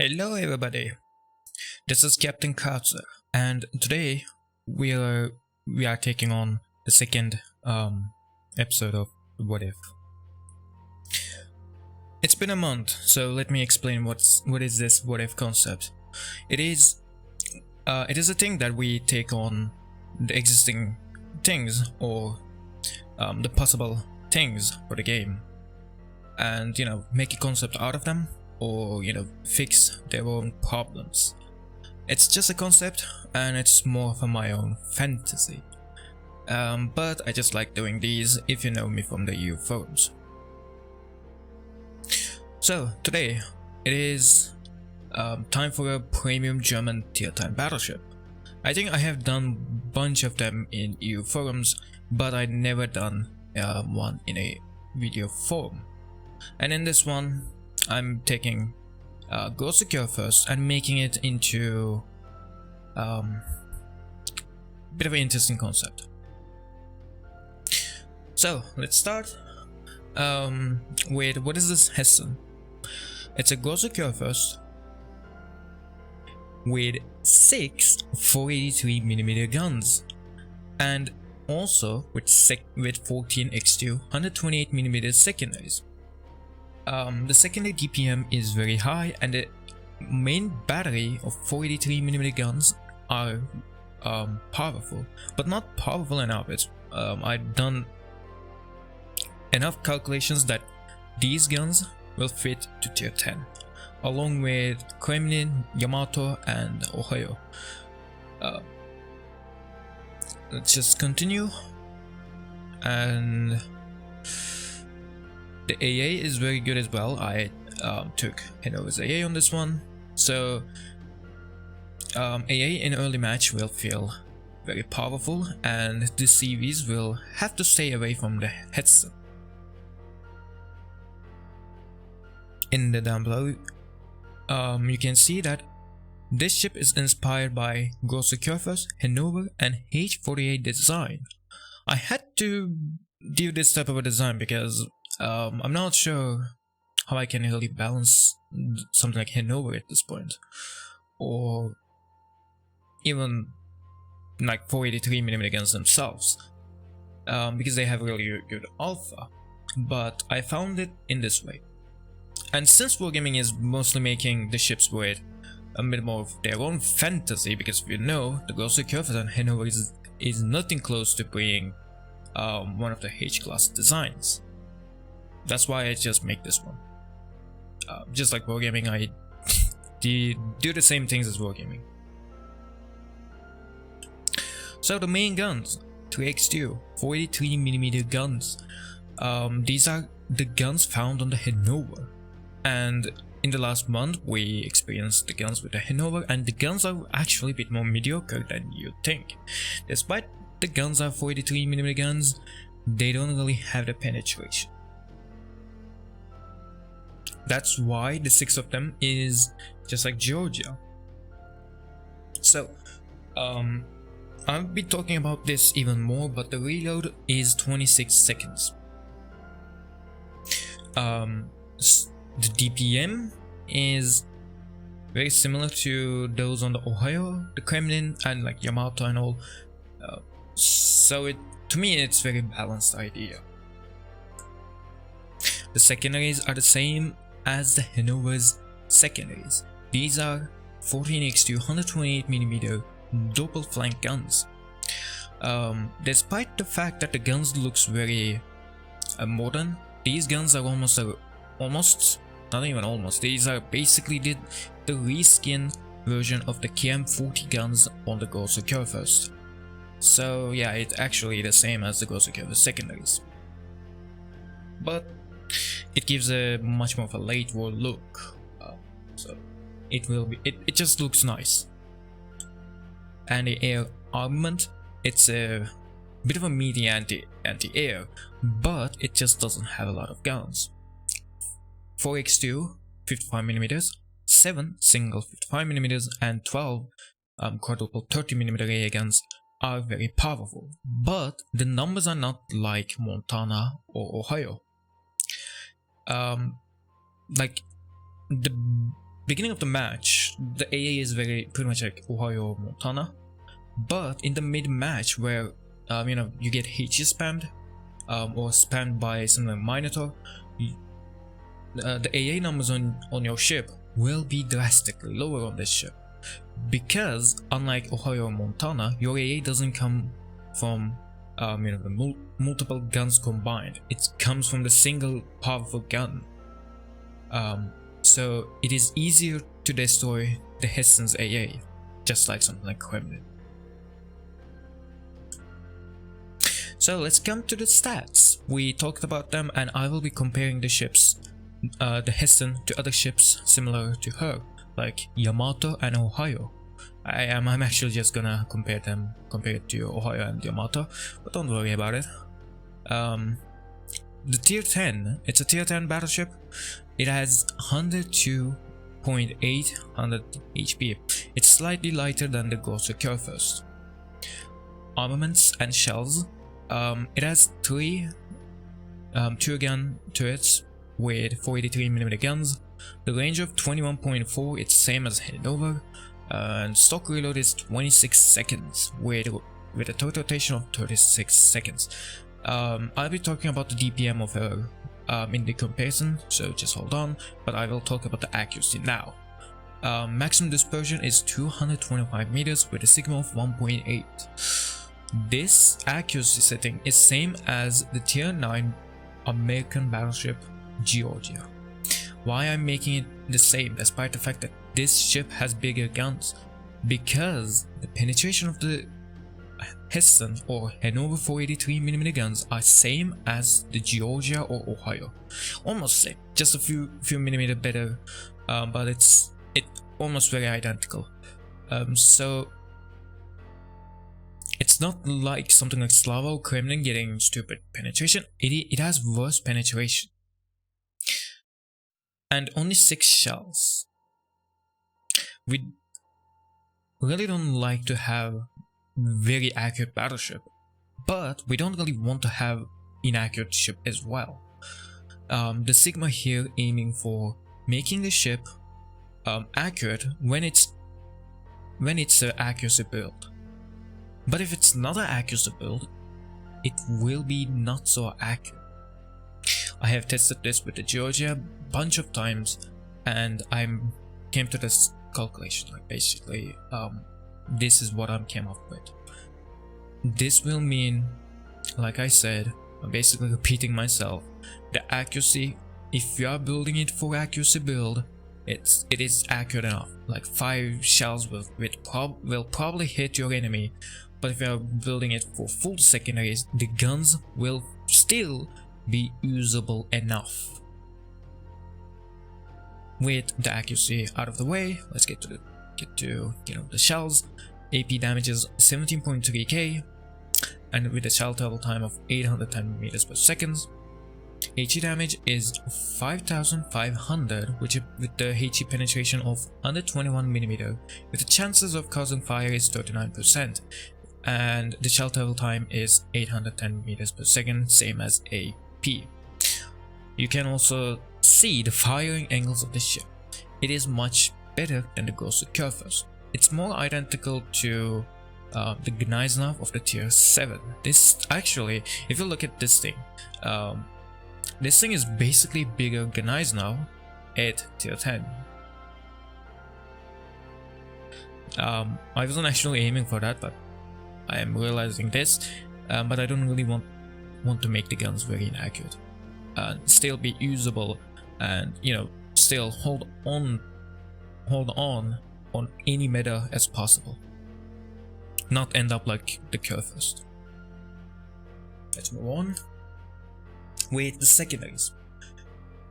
Hello everybody, this is Captain Carter, and today we are taking on the second episode of What If. It's been a month, so let me explain what is this What If concept. It is a thing that we take on the existing things or the possible things for the game, and make a concept out of them, or fix their own problems. It's just a concept and it's more for my own fantasy, but I just like doing these if you know me from the EU forums. So today it is time for a premium German tier 10 battleship. I think I have done bunch of them in EU forums, but I never done one in a video form. And in this one I'm taking Go Secure first and making it into a bit of an interesting concept. So let's start with what is this Hessen? It's a Go Secure first with 6 483mm guns, and also with 14 X2 128mm secondaries. The secondary DPM is very high, and the main battery of 483mm guns are powerful, but not powerful enough. I've done enough calculations that these guns will fit to tier 10, along with Kremlin, Yamato, and Ohio. Let's just continue. And the AA is very good as well. I took Hannover's AA on this one, so AA in early match will feel very powerful, and the CVs will have to stay away from the Hessen. In the down below, you can see that this ship is inspired by Go Secure first, Hannover and H40A design. I had to do this type of a design because I'm not sure how I can really balance something like Hannover at this point, or even like 483mm guns themselves, because they have really good alpha. But I found it in this way. And since Wargaming is mostly making the ships with a bit more of their own fantasy, because if you know, the Go Secure and Hannover is nothing close to being one of the H-class designs. That's why I just make this one. Just like Wargaming, I do the same things as Wargaming. So the main guns, 3x2, 483mm guns. These are the guns found on the Hannover. And in the last month we experienced the guns with the Hannover, and the guns are actually a bit more mediocre than you'd think. Despite the guns are 483mm guns, they don't really have the penetration. That's why the 6 of them is just like Georgia. So I'll be talking about this even more, but the reload is 26 seconds. The DPM is very similar to those on the Ohio, the Kremlin, and like Yamato and all. So to me it's very balanced idea. The secondaries are the same as the Hannover's secondaries. These are 14x2 128mm double flank guns. Despite the fact that the guns looks very modern, these guns are these are basically the reskin version of the KM40 guns on the Go Secure first. So yeah, it's actually the same as the Go Secure first secondaries, but it gives a much more of a late war look. So it just looks nice. And the air armament, it's a bit of a meaty anti-air, but it just doesn't have a lot of guns. 4x2 55mm, 7 single 55mm, and 12 quadruple 30mm AA guns are very powerful, but the numbers are not like Montana or Ohio. Like the beginning of the match, the AA is pretty much like Ohio or Montana. But in the mid-match where you get HE spammed or spammed by something like Minotaur, the AA numbers on your ship will be drastically lower on this ship, because unlike Ohio or Montana, your AA doesn't come from the multiple guns combined. It comes from the single powerful gun. So it is easier to destroy the Hessen's AA, just like something like Kremlin. So let's come to the stats. We talked about them, and I will be comparing the ships, the Hessen, to other ships similar to her, like Yamato and Ohio. I'm actually just gonna compare it to Ohio and Yamato, but don't worry about it. The tier 10, it's a tier 10 battleship. It has 102.800 HP. It's slightly lighter than the Großer Kurfürst. Armaments and shells. It has 3 2-gun turrets with 483mm guns. The range of 21.4, it's same as Hannover, and stock reload is 26 seconds with a total rotation of 36 seconds. I'll be talking about the DPM of her in the comparison, so just hold on, but I will talk about the accuracy now. Maximum dispersion is 225 meters with a sigma of 1.8. This accuracy setting is same as the tier 9 American battleship Georgia. Why I'm making it the same despite the fact that this ship has bigger guns? Because the penetration of the Hessen or Hannover 483mm guns are same as the Georgia or Ohio. Almost same, just a few millimeter better, but it's almost very identical. So it's not like something like Slava or Kremlin getting stupid penetration. It has worse penetration. And only 6 shells. We really don't like to have very accurate battleship, but we don't really want to have inaccurate ship as well. The Sigma here aiming for making the ship accurate when it's an accuracy build. But if it's not an accuracy build, it will be not so accurate. I have tested this with the Georgia a bunch of times, and I came to this calculation, like basically this is what I came up with. This will mean, like I said, I'm basically repeating myself, the accuracy, if you are building it for accuracy build, it is accurate enough. Like 5 shells will probably hit your enemy, but if you are building it for full secondaries, the guns will still be usable enough. With the accuracy out of the way, let's get to the shells. AP damage is 17.3k, and with a shell travel time of 810 meters per second. HE damage is 5500, which with the HE penetration of 121mm, with the chances of causing fire is 39%, and the shell travel time is 810 meters per second, same as AP. You can also see the firing angles of the ship. It is much better than the Großer Kurfürst. It's more identical to the Gneisenau of the tier 7. This actually, if you look at this thing is basically bigger Gneisenau at tier 10. I wasn't actually aiming for that, but I am realizing this. But I don't really want to make the guns very inaccurate. Still be usable, and still hold on any meta as possible, not end up like the Kurfürst. Let's move on with the secondaries.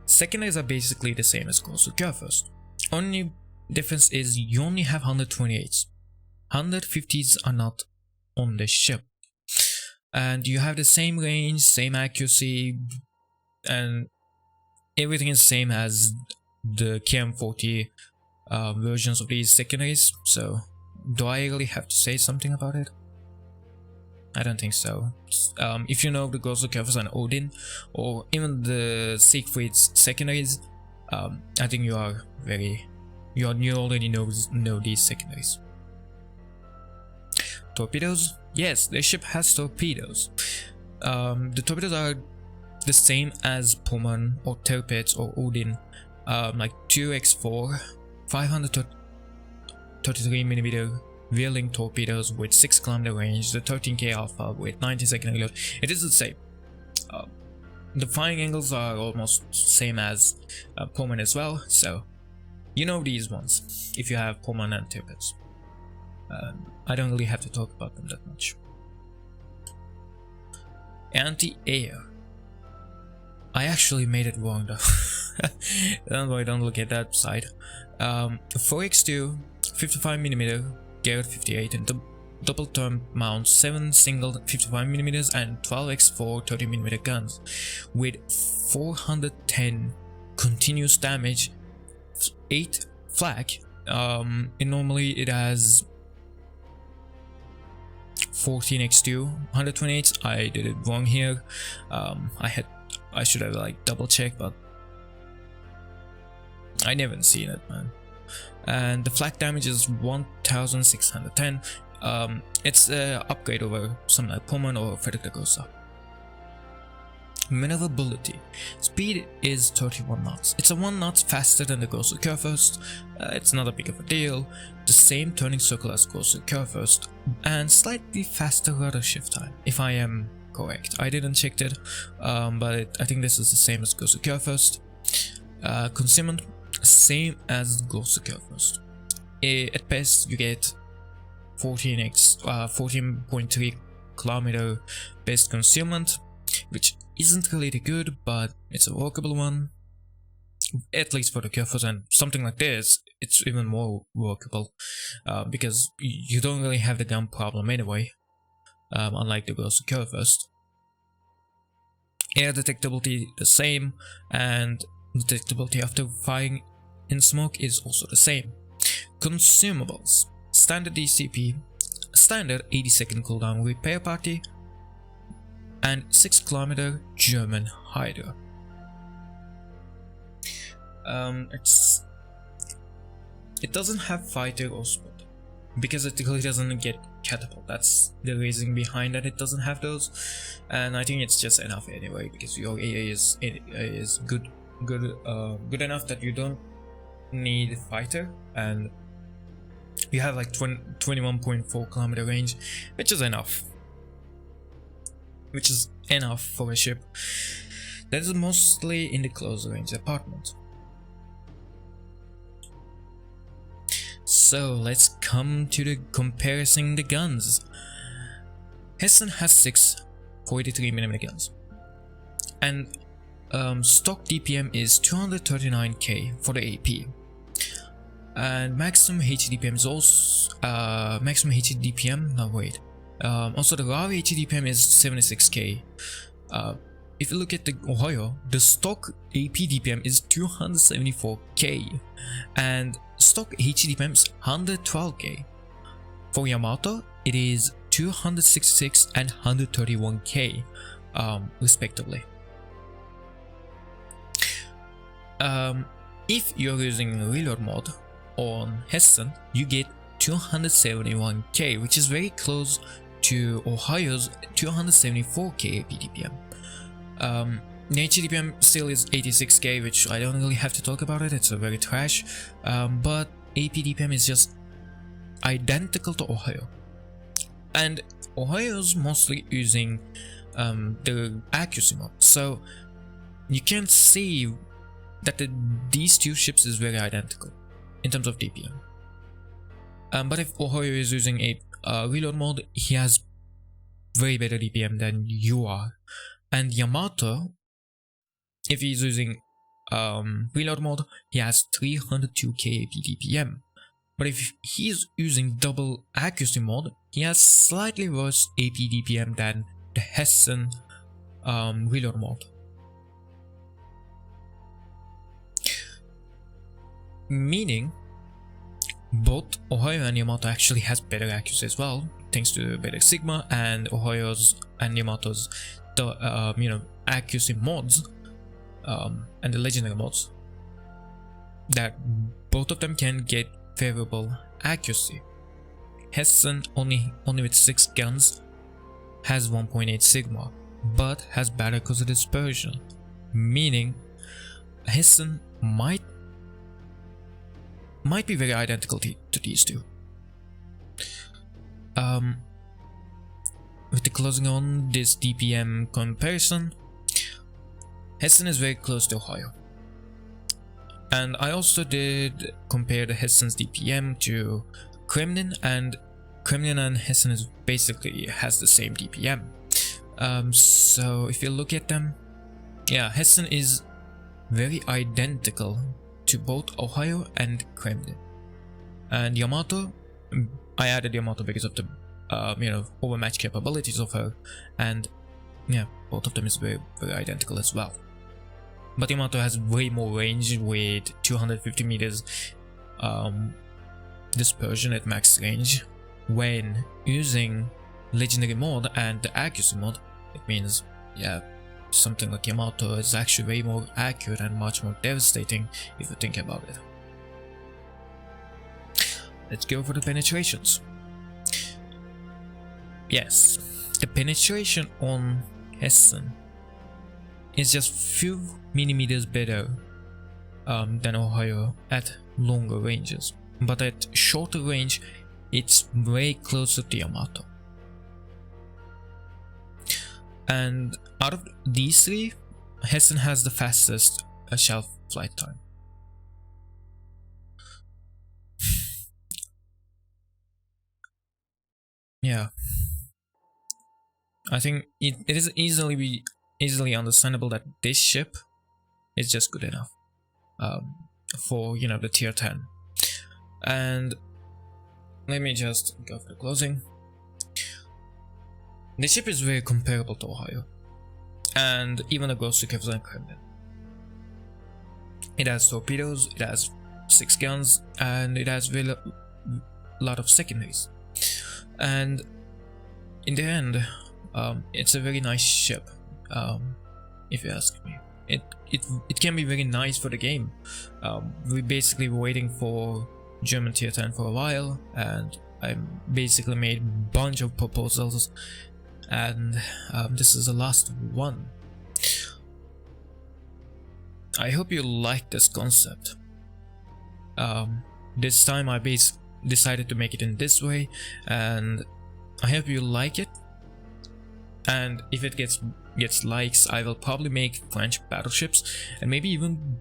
Secondaries are basically the same as Großer Kurfürst. Only difference is you only have 128s. 150s are not on the ship, and you have the same range, same accuracy, and everything is same as the KM40 versions of these secondaries. So do I really have to say something about it? I don't think so. If you know the Großer Kurfürst and Odin, or even the Siegfried's secondaries, I think you are very You already know these secondaries. Torpedoes? Yes, the ship has torpedoes. The torpedoes are the same as Pullman or Tirpitz or Odin, like 2x4, 533mm Whirling torpedoes with 6km range, the 13K alpha with 90-second reload. It is the same. The firing angles are almost same as Pullman as well, so you know these ones if you have Pullman and Tirpitz. I don't really have to talk about them that much. Anti-air. I actually made it wrong though. Don't worry, don't look at that side. 4x2, 55mm, Garrett 58, and double turn mount 7 single 55mm and 12x4 30mm guns with 410 continuous damage, 8 flak. And normally it has 14x2, 128. I did it wrong here. I should have like double checked, but I never seen it, man. And the flak damage is 1610. It's an upgrade over something like Pullman or Frederick Dagosa. Maneuverability. Speed is 31 knots. It's a 1 knot faster than the Ghost Curfirst. It's not a big of a deal. The same turning circle as Ghost Curfirst, and slightly faster rudder shift time, if I am correct. I didn't check it, but I think this is the same as Ghost Curfirst. Concealment, same as Ghost Curfirst. At best, you get 14.3 kilometer best concealment, which isn't really good, but it's a workable one, at least for the Curfirst. And something like this, it's even more workable, because you don't really have the gun problem anyway, unlike the Ghost Curfirst. Air detectability the same, and detectability after firing in smoke is also the same. Consumables. Standard DCP, standard 80-second cooldown repair party, and 6km German Hydra. It doesn't have fighter or spot because it really doesn't get catapult. That's the reason behind that it doesn't have those, and I think it's just enough anyway, because your AA is good enough that you don't need fighter, and you have like 21.4 kilometer range, which is enough. For a ship that is mostly in the close range department. So let's come to the comparison the guns. Hessen has 6 483mm guns, and stock DPM is 239k for the AP, and maximum HDPM is also also the raw HDPM is 76k. If you look at the Ohio, the stock AP DPM is 274k, and stock HDPM is 112k. For Yamato, it is 266 and 131k, respectively. If you're using reload mode on Hessen, you get 271k, which is very close to Ohio's 274k APDPM. The HDPM still is 86k, which I don't really have to talk about it, it's a very trash, but APDPM is just identical to Ohio. And Ohio's mostly using the accuracy mode, so you can see that these two ships is very identical in terms of DPM. But if Ohio is using a reload mode, he has way better DPM than you are. And Yamato, if he's using reload mode, he has 302k DPM. But if he's using double accuracy mode, he has slightly worse AP DPM than the Hessen reload mode. Meaning, both Ohio and Yamato actually has better accuracy as well, thanks to better Sigma and Ohio's and Yamato's accuracy mods and the legendary mods. that both of them can get favorable accuracy. Hessen only with 6 guns has 1.8 sigma, but has better cruiser dispersion, meaning Hessen might be very identical to these two. With the closing on this DPM comparison, Hessen is very close to Ohio. And I also did compare the Hessen's DPM to Kremlin, and Kremlin and Hessen is basically has the same DPM. So if you look at them, yeah, Hessen is very identical to both Ohio and Kremlin. And Yamato, I added Yamato because of the overmatch capabilities of her, and yeah, both of them is very identical as well. But Yamato has way more range with 250 meters dispersion at max range. When using legendary mode and the accuracy mode, it means, yeah, something like Yamato is actually way more accurate and much more devastating if you think about it. Let's go for the penetrations. Yes, the penetration on Hessen is just few millimeters better than Ohio at longer ranges, but at shorter range it's way closer to Yamato. And out of these three, Hessen has the fastest shelf flight time. Yeah, I think it is easily understandable that this ship is just good enough for the tier 10. And let me just go for the closing. The ship is very comparable to Ohio, and even the Ghost Recovers and Kremlin. It has torpedoes, it has 6 guns, and it has a lot of secondaries. And in the end, it's a very nice ship, if you ask me. It can be very nice for the game. We basically were waiting for German tier 10 for a while, and I basically made a bunch of proposals, and this is the last one. I hope you like this concept. This time I decided to make it in this way, and I hope you like it. And if it gets likes, I will probably make French battleships and maybe even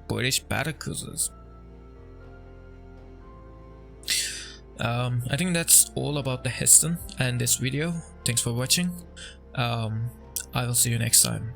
British battlecruisers. I think that's all about the Hessen and this video. Thanks for watching. I will see you next time.